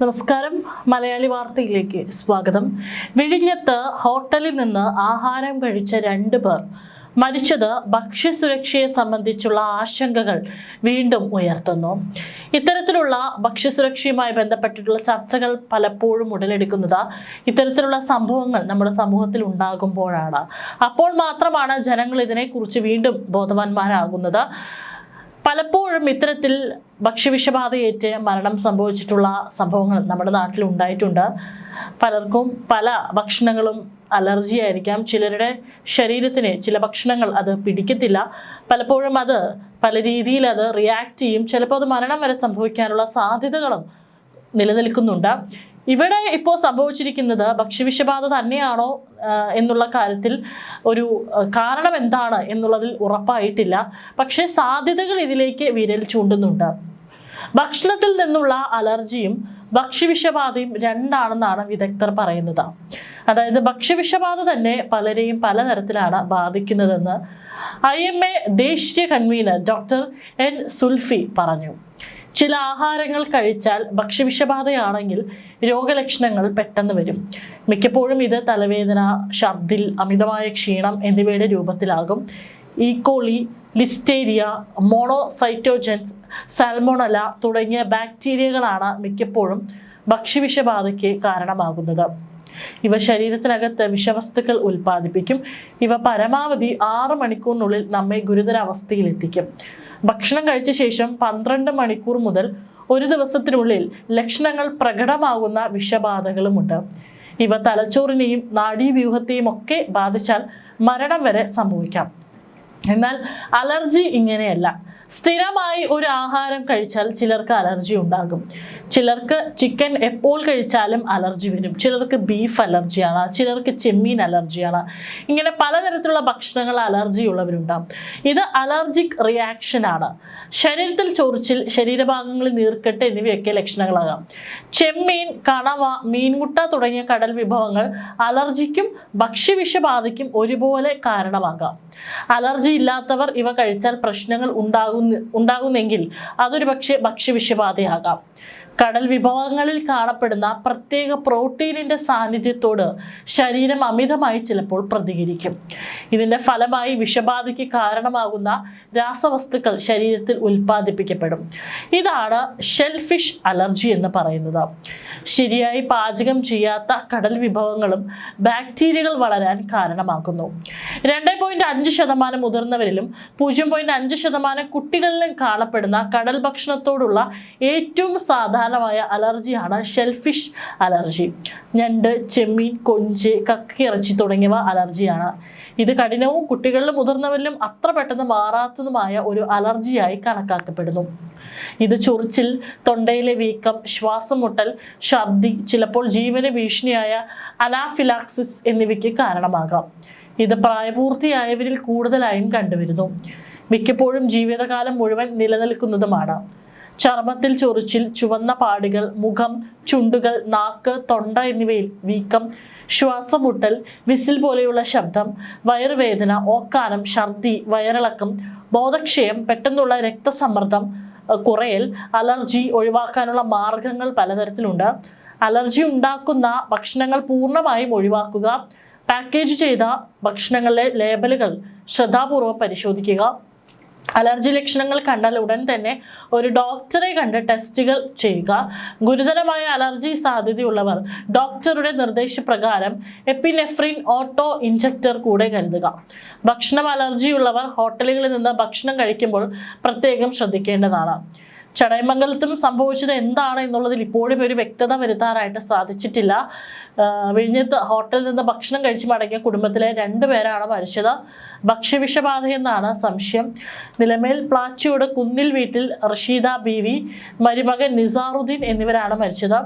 നമസ്കാരം. മലയാളി വാർത്തയിലേക്ക് സ്വാഗതം. വിഴിഞ്ഞത്ത് ഹോട്ടലിൽ നിന്ന് ആഹാരം കഴിച്ച 2 പേർ മരിച്ചത് ഭക്ഷ്യസുരക്ഷയെ സംബന്ധിച്ചുള്ള ആശങ്കകൾ വീണ്ടും ഉയർത്തുന്നു. ഇത്തരത്തിലുള്ള ഭക്ഷ്യസുരക്ഷയുമായി ബന്ധപ്പെട്ടിട്ടുള്ള ചർച്ചകൾ പലപ്പോഴും ഉടലെടുക്കുന്നത് ഇത്തരത്തിലുള്ള സംഭവങ്ങൾ നമ്മുടെ സമൂഹത്തിൽ ഉണ്ടാകുമ്പോഴാണ്. അപ്പോൾ മാത്രമാണ് ജനങ്ങൾ ഇതിനെക്കുറിച്ച് വീണ്ടും ബോധവാന്മാരാകുന്നത്. പലപ്പോഴും ഇത്തരത്തിൽ ഭക്ഷ്യവിഷബാധയേറ്റ് മരണം സംഭവിച്ചിട്ടുള്ള സംഭവങ്ങൾ നമ്മുടെ നാട്ടിൽ ഉണ്ടായിട്ടുണ്ട്. പലർക്കും പല ഭക്ഷണങ്ങളും അലർജി ആയിരിക്കാം. ചിലരുടെ ശരീരത്തിന് ചില ഭക്ഷണങ്ങൾ അത് പിടിക്കത്തില്ല. പലപ്പോഴും അത് പല രീതിയിൽ അത് റിയാക്ട് ചെയ്യും. ചിലപ്പോൾ അത് മരണം വരെ സംഭവിക്കാനുള്ള സാധ്യതകളും നിലനിൽക്കുന്നുണ്ട്. ഇവിടെ ഇപ്പോൾ സംഭവിച്ചിരിക്കുന്നത് ഭക്ഷ്യവിഷബാധ തന്നെയാണോ എന്നുള്ള കാര്യത്തിൽ ഒരു കാരണം എന്താണ് എന്നുള്ളതിൽ ഉറപ്പായിട്ടില്ല. പക്ഷേ സാധ്യതകൾ ഇതിലേക്ക് വിരൽ ചൂണ്ടുന്നുണ്ട്. ഭക്ഷണത്തിൽ നിന്നുള്ള അലർജിയും ഭക്ഷ്യവിഷബാധയും രണ്ടാണെന്നാണ് വിദഗ്ധർ പറയുന്നത്. അതായത് ഭക്ഷ്യവിഷബാധ തന്നെ പലരെയും പലതരത്തിലാണ് ബാധിക്കുന്നതെന്ന് IMA ദേശീയ കൺവീനർ ഡോക്ടർ N സുൽഫി പറഞ്ഞു. ചില ആഹാരങ്ങൾ കഴിച്ചാൽ ഭക്ഷ്യവിഷബാധയാണെങ്കിൽ രോഗലക്ഷണങ്ങൾ പെട്ടെന്ന് വരും. മിക്കപ്പോഴും ഇത് തലവേദന, ഛർദിൽ, അമിതമായ ക്ഷീണം എന്നിവയുടെ രൂപത്തിലാകും. ഈക്കോളി, ലിസ്റ്റേരിയ, മോണോസൈറ്റോജൻസ്, സാൽമോണല തുടങ്ങിയ ബാക്ടീരിയകളാണ് മിക്കപ്പോഴും ഭക്ഷ്യവിഷബാധയ്ക്ക് കാരണമാകുന്നത്. ഇവ ശരീരത്തിനകത്ത് വിഷവസ്തുക്കൾ ഉൽപ്പാദിപ്പിക്കും. ഇവ പരമാവധി 6 മണിക്കൂറിനുള്ളിൽ നമ്മെ ഗുരുതരാവസ്ഥയിലെത്തിക്കും. ഭക്ഷണം കഴിച്ച ശേഷം 12 മണിക്കൂർ മുതൽ 1 ദിവസത്തിനുള്ളിൽ ലക്ഷണങ്ങൾ പ്രകടമാകുന്ന വിഷബാധകളുമുണ്ട്. ഇവ തലച്ചോറിനെയും നാഡീവ്യൂഹത്തെയും ഒക്കെ ബാധിച്ചാൽ മരണം വരെ സംഭവിക്കാം. എന്നാൽ അലർജി ഇങ്ങനെയല്ല. സ്ഥിരമായി ഒരു ആഹാരം കഴിച്ചാൽ ചിലർക്ക് അലർജി ഉണ്ടാകും. ചിലർക്ക് ചിക്കൻ എപ്പോൾ കഴിച്ചാലും അലർജി വരും. ചിലർക്ക് ബീഫ് അലർജിയാണ്, ചിലർക്ക് ചെമ്മീൻ അലർജിയാണ്. ഇങ്ങനെ പലതരത്തിലുള്ള ഭക്ഷണങ്ങൾ അലർജി ഉള്ളവരുണ്ടാകും. ഇത് അലർജിക് റിയാക്ഷൻ ആണ്. ശരീരത്തിൽ ചൊറിച്ചിൽ, ശരീരഭാഗങ്ങളിൽ നീർക്കെട്ട് എന്നിവയൊക്കെ ലക്ഷണങ്ങളാകാം. ചെമ്മീൻ, കണവ, മീൻമുട്ട തുടങ്ങിയ കടൽ വിഭവങ്ങൾ അലർജിക്കും ഭക്ഷ്യവിഷബാധയ്ക്കും ഒരുപോലെ കാരണമാകാം. അലർജി ഇല്ലാത്തവർ ഇവ കഴിച്ചാൽ പ്രശ്നങ്ങൾ ഉണ്ടാകുന്നെങ്കിൽ അതൊരു പക്ഷേ ഭക്ഷ്യവിഷബാധയാകാം. കടൽ വിഭവങ്ങളിൽ കാണപ്പെടുന്ന പ്രത്യേക പ്രോട്ടീനിന്റെ സാന്നിധ്യത്തോട് ശരീരം അമിതമായി ചിലപ്പോൾ പ്രതികരിക്കും. ഇതിന്റെ ഫലമായി വിഷബാധയ്ക്ക് കാരണമാകുന്ന രാസവസ്തുക്കൾ ശരീരത്തിൽ ഉൽപ്പാദിപ്പിക്കപ്പെടും. ഇതാണ് ഷെൽഫിഷ് അലർജി എന്ന് പറയുന്നത്. ശരിയായി പാചകം ചെയ്യാത്ത കടൽ വിഭവങ്ങളും ബാക്ടീരിയകൾ വളരാൻ കാരണമാകുന്നു. 2.5% മുതിർന്നവരിലും 0.5% കുട്ടികളിലും കാണപ്പെടുന്ന കടൽ ഭക്ഷണത്തോടുള്ള ഏറ്റവും സാധാരണമായ അലർജിയാണ് ഷെൽഫിഷ് അലർജി. ഞണ്ട്, ചെമ്മീൻ, കൊഞ്ച്, കക്കയിറച്ചി തുടങ്ങിയവ അലർജിയാണ്. ഇത് കഠിനവും കുട്ടികളിലും മുതിർന്നവരിലും അത്ര പെട്ടെന്ന് മാറാത്തതുമായ ഒരു അലർജിയായി കണക്കാക്കപ്പെടുന്നു. ഇത് ചൊറിച്ചിൽ, തൊണ്ടയിലെ വീക്കം, ശ്വാസം മുട്ടൽ, ഛർദി, ചിലപ്പോൾ ജീവന് ഭീഷണിയായ അനാഫിലാക്സിസ് എന്നിവയ്ക്ക് കാരണമാകാം. ഇത് പ്രായപൂർത്തിയായവരിൽ കൂടുതലായും കണ്ടുവരുന്നു. മിക്കപ്പോഴും ജീവിതകാലം മുഴുവൻ നിലനിൽക്കുന്നതുമാണ്. ചർമ്മത്തിൽ ചൊറിച്ചിൽ, ചുവന്ന പാടുകൾ, മുഖം, ചുണ്ടുകൾ, നാക്ക്, തൊണ്ട എന്നിവയിൽ വീക്കം, ശ്വാസം മുട്ടൽ, വിസിൽ പോലെയുള്ള ശബ്ദം, വയറുവേദന, ഓക്കാനം, ഛർദി, വയറിളക്കം, ബോധക്ഷയം, പെട്ടെന്നുള്ള രക്തസമ്മർദ്ദം കുറയൽ. അലർജി ഒഴിവാക്കാനുള്ള മാർഗങ്ങൾ പലതരത്തിലുണ്ട്. അലർജി ഉണ്ടാക്കുന്ന ഭക്ഷണങ്ങൾ പൂർണ്ണമായും ഒഴിവാക്കുക. പാക്കേജ് ചെയ്ത ഭക്ഷണങ്ങളിലെ ലേബലുകൾ ശ്രദ്ധാപൂർവ്വം പരിശോധിക്കുക. അലർജി ലക്ഷണങ്ങൾ കണ്ടാൽ ഉടൻ തന്നെ ഒരു ഡോക്ടറെ കണ്ട് ടെസ്റ്റുകൾ ചെയ്യുക. ഗുരുതരമായ അലർജി സാധ്യതയുള്ളവർ ഡോക്ടറുടെ നിർദ്ദേശപ്രകാരം എപ്പിനെഫ്രിൻ ഓട്ടോ ഇഞ്ചക്ടർ കൂടെ കരുതുക. ഭക്ഷണം അലർജിയുള്ളവർ ഹോട്ടലുകളിൽ നിന്ന് ഭക്ഷണം കഴിക്കുമ്പോൾ പ്രത്യേകം ശ്രദ്ധിക്കേണ്ടതാണ്. ചടയമംഗലത്തും സംഭവിച്ചത് എന്താണ് എന്നുള്ളതിൽ ഇപ്പോഴും ഒരു വ്യക്തത വരുത്താനായിട്ട് സാധിച്ചിട്ടില്ല. വിഴിഞ്ഞത്ത് ഹോട്ടലിൽ നിന്ന് ഭക്ഷണം കഴിച്ച് മടങ്ങിയ കുടുംബത്തിലെ 2 പേരാണ് മരിച്ചത്. ഭക്ഷ്യവിഷബാധയെന്നാണ് സംശയം. നിലമേൽ പ്ലാച്ചിയോട് കുന്നിൽ വീട്ടിൽ റഷീദ ബീവി, മരുമകൻ നിസാറുദ്ദീൻ എന്നിവരാണ് മരിച്ചത്.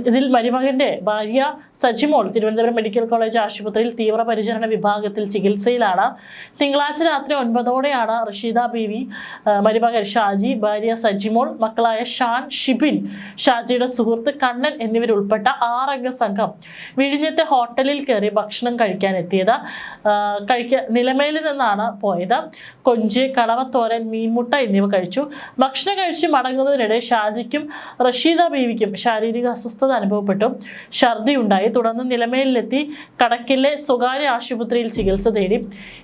ഇതിൽ മരുമകന്റെ ഭാര്യ സജിമോൾ തിരുവനന്തപുരം മെഡിക്കൽ കോളേജ് ആശുപത്രിയിൽ തീവ്രപരിചരണ വിഭാഗത്തിൽ ചികിത്സയിലാണ്. തിങ്കളാഴ്ച രാത്രി 9ഓടെയാണ് റഷീദ ബീവി, മരുമകൻ ഷാജി, ഭാര്യ സജിമോൾ, മക്കളായ ഷാൻ, ഷിബിൻ, ഷാജിയുടെ സുഹൃത്ത് കണ്ണൻ എന്നിവരുൾപ്പെട്ട 6 അംഗ സംഘം വിഴിഞ്ഞത്തെ ഹോട്ടലിൽ കയറി ഭക്ഷണം കഴിക്കാൻ എത്തിയത്. നിലമേലിൽ നിന്നാണ് പോയത്. കൊഞ്ച്, കണവത്തോരൻ, മീൻമുട്ട എന്നിവ കഴിച്ചു. ഭക്ഷണം കഴിച്ച് മടങ്ങുന്നതിനിടെ ഷാജിക്കും റഷീദ ബീവിക്കും ശാരീരിക അസ്വസ്ഥത അനുഭവപ്പെട്ടു. ഛർദി ഉണ്ടായി. തുടർന്ന് നിലമേലിലെത്തി കടക്കിലെ സ്വകാര്യ ആശുപത്രിയിൽ ചികിത്സ തേടി.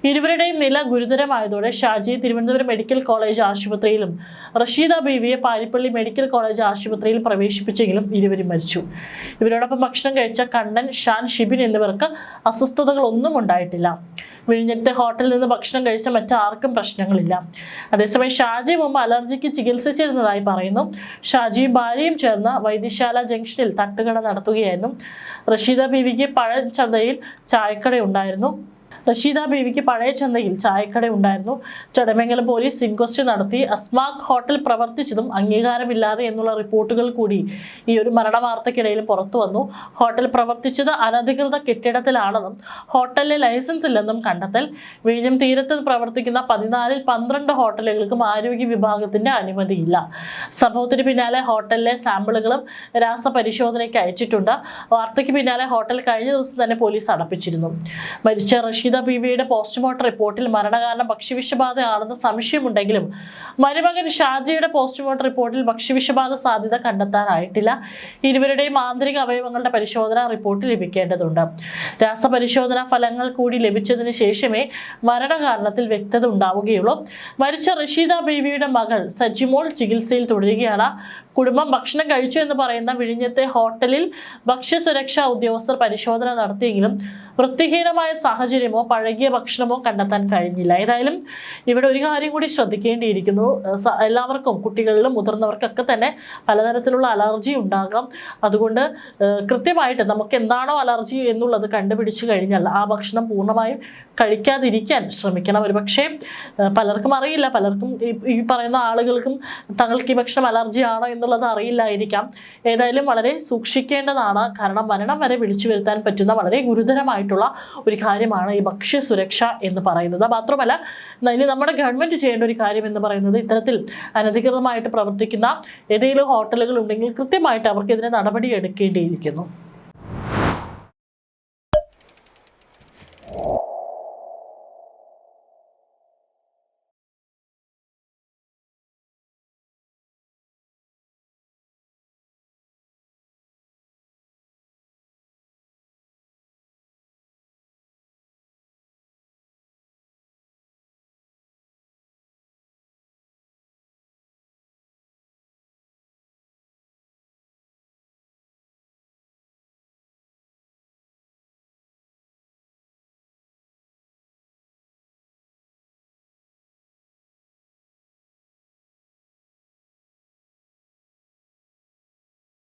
ഇരുവരുടെയും നില ഗുരുതരമായതോടെ ഷാജിയെ തിരുവനന്തപുരം മെഡിക്കൽ കോളേജ് ആശുപത്രിയിലും റഷീദ ബീവിയെ പാരിപ്പള്ളി മെഡിക്കൽ കോളേജ് ആശുപത്രിയിൽ പ്രവേശിപ്പിച്ചെങ്കിലും ഇരുവരും മരിച്ചു. ഇവരോടൊപ്പം ഭക്ഷണം കഴിച്ച കണ്ണൻ, ഷാൻ, ഷിബിൻ എന്നിവർക്ക് അസ്വസ്ഥതകളൊന്നും ഉണ്ടായിട്ടില്ല. വിഴിഞ്ഞത്തെ ഹോട്ടലിൽ നിന്ന് ഭക്ഷണം കഴിച്ച മറ്റാർക്കും പ്രശ്നങ്ങളില്ല. അതേസമയം ഷാജി മുമ്പ് അലർജിക്ക് ചികിത്സിച്ചിരുന്നതായി പറയുന്നു. ഷാജിയും ഭാര്യയും ചേർന്ന് വൈദ്യശാല ജംഗ്ഷനിൽ തട്ടുകട നടത്തുകയായിരുന്നു. റഷീദ ബീവിക്ക് പഴയ ചന്തയിൽ ചായക്കട ഉണ്ടായിരുന്നു. ചടയമംഗലം പോലീസ് ഇൻക്വസ്റ്റ് നടത്തി അസ്മാക് ഹോട്ടൽ പ്രവർത്തിച്ചതും അംഗീകാരമില്ലാതെ എന്നുള്ള റിപ്പോർട്ടുകൾ കൂടി ഈ ഒരു മരണ വാർത്തയ്ക്കിടയിൽ പുറത്തു വന്നു. ഹോട്ടൽ പ്രവർത്തിച്ചത് അനധികൃത കെട്ടിടത്തിലാണെന്നും ഹോട്ടലിലെ ലൈസൻസ് ഇല്ലെന്നും കണ്ടെത്തൽ. വിഴിഞ്ഞം തീരത്ത് പ്രവർത്തിക്കുന്ന 14ൽ 12 ഹോട്ടലുകൾക്കും ആരോഗ്യ വിഭാഗത്തിന്റെ അനുമതിയില്ല. സംഭവത്തിന് പിന്നാലെ ഹോട്ടലിലെ സാമ്പിളുകളും രാസപരിശോധനയ്ക്ക് അയച്ചിട്ടുണ്ട്. വാർത്തയ്ക്ക് പിന്നാലെ ഹോട്ടൽ കഴിഞ്ഞ ദിവസം തന്നെ പോലീസ് അടപ്പിച്ചിരുന്നു. മരിച്ച റഷീദ ബീവിയുടെ പോസ്റ്റ്മോർട്ടം റിപ്പോർട്ടിൽ മരണകാരണം ഭക്ഷ്യവിഷബാധയാണെന്ന് സംശയമുണ്ടെങ്കിലും മരുമകൻ ഷാജിയുടെ പോസ്റ്റ്മോർട്ടം റിപ്പോർട്ടിൽ ഭക്ഷ്യവിഷബാധ സാധ്യത കണ്ടെത്താനായിട്ടില്ല. ഇരുവരുടെയും ആന്തരിക അവയവങ്ങളുടെ പരിശോധന റിപ്പോർട്ട് ലഭിക്കേണ്ടതുണ്ട്. രാസപരിശോധനാ ഫലങ്ങൾ കൂടി ലഭിച്ചതിന് ശേഷമേ മരണകാരണത്തിൽ വ്യക്തത ഉണ്ടാവുകയുള്ളൂ. മരിച്ച റഷീദ ബീവിയുടെ മകൾ സജിമോൾ ചികിത്സയിൽ തുടരുകയാണ്. കുടുംബം ഭക്ഷണം കഴിച്ചു എന്ന് പറയുന്ന വിഴിഞ്ഞത്തെ ഹോട്ടലിൽ ഭക്ഷ്യസുരക്ഷാ ഉദ്യോഗസ്ഥർ പരിശോധന നടത്തിയെങ്കിലും വൃത്തിഹീനമായ സാഹചര്യമോ പഴകിയ ഭക്ഷണമോ കണ്ടെത്താൻ കഴിഞ്ഞില്ല. ഏതായാലും ഇവിടെ ഒരു കാര്യം കൂടി ശ്രദ്ധിക്കേണ്ടിയിരിക്കുന്നു. എല്ലാവർക്കും, കുട്ടികളിലും മുതിർന്നവർക്കൊക്കെ തന്നെ പലതരത്തിലുള്ള അലർജി ഉണ്ടാകാം. അതുകൊണ്ട് കൃത്യമായിട്ട് നമുക്ക് എന്താണോ അലർജി എന്നുള്ളത് കണ്ടുപിടിച്ചു കഴിഞ്ഞാൽ ആ ഭക്ഷണം പൂർണ്ണമായും കഴിക്കാതിരിക്കാൻ ശ്രമിക്കണം. ഒരുപക്ഷെ പലർക്കും അറിയില്ല, പലർക്കും ഈ പറയുന്ന ആളുകൾക്കും തങ്ങൾക്ക് ഈ ഭക്ഷണം അലർജി ആണോ എന്നുള്ളത് അറിയില്ലായിരിക്കാം. ഏതായാലും വളരെ സൂക്ഷിക്കേണ്ടതാണ്. കാരണം മരണം വരെ വിളിച്ചു വരുത്താൻ പറ്റുന്ന വളരെ ഗുരുതരമായിട്ടുള്ള ഒരു കാര്യമാണ് ഈ ഭക്ഷ്യസുരക്ഷ എന്ന് പറയുന്നത്. മാത്രമല്ല, ഇനി നമ്മുടെ ഗവൺമെന്റ് ചെയ്യേണ്ട ഒരു കാര്യം എന്ന് പറയുന്നത് ഇത്തരത്തിൽ അനധികൃതമായിട്ട് പ്രവർത്തിക്കുന്ന ഏതെങ്കിലും ഹോട്ടലുകൾ ഉണ്ടെങ്കിൽ കൃത്യമായിട്ട് അവർക്കെതിരെ നടപടി എടുക്കേണ്ടിയിരിക്കുന്നു.